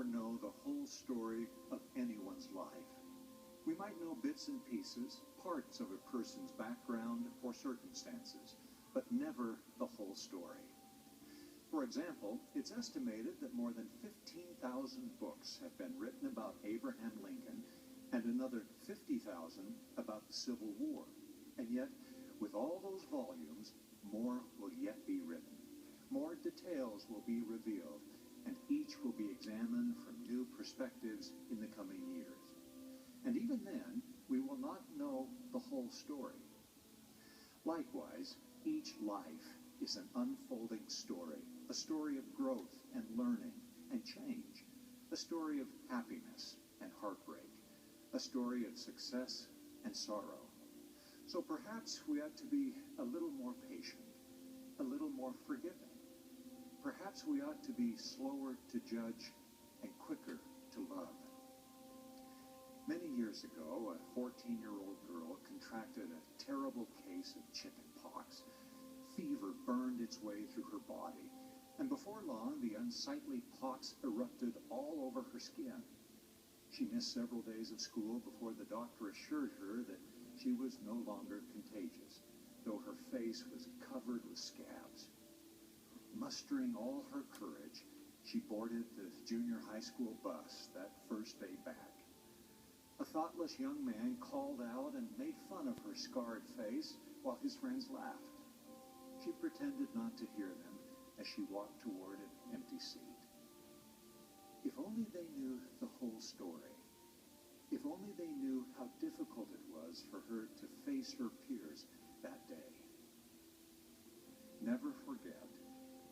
never know the whole story of anyone's life. We might know bits and pieces, parts of a person's background or circumstances, but never the whole story. For example, it's estimated that more than 15,000 books have been written about Abraham Lincoln and another 50,000 about the Civil War. And yet, with all those volumes, more will yet be written. More details will be revealed, and each will be examined from new perspectives in the coming years. And even then, we will not know the whole story. Likewise, each life is an unfolding story, a story of growth and learning and change, a story of happiness and heartbreak, a story of success and sorrow. So perhaps we ought to be a little more patient, a little more forgiving. Perhaps we ought to be slower to judge and quicker to love. Many years ago, a 14-year-old girl contracted a terrible case of chicken pox. Fever burned its way through her body, and before long, the unsightly pox erupted all over her skin. She missed several days of school before the doctor assured her that she was no longer contagious, though her face was covered with scabs. Mustering all her courage, she boarded the junior high school bus that first day back. A thoughtless young man called out and made fun of her scarred face while his friends laughed. She pretended not to hear them as she walked toward an empty seat. If only they knew the whole story. If only they knew how difficult it was for her to face her peers that day. Never forget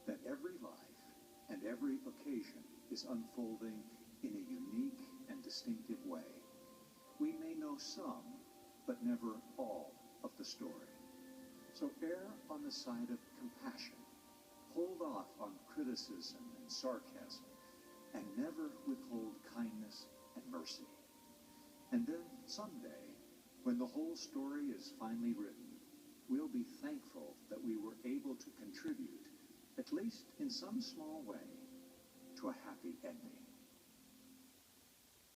that every life and every occasion is unfolding in a unique and distinctive way. We may know some, but never all of the story. So err on the side of compassion. Hold off on criticism and sarcasm, and never withhold kindness and mercy. And then someday, when the whole story is finally written, we'll be thankful that we were able to contribute, at least in some small way, to a happy ending.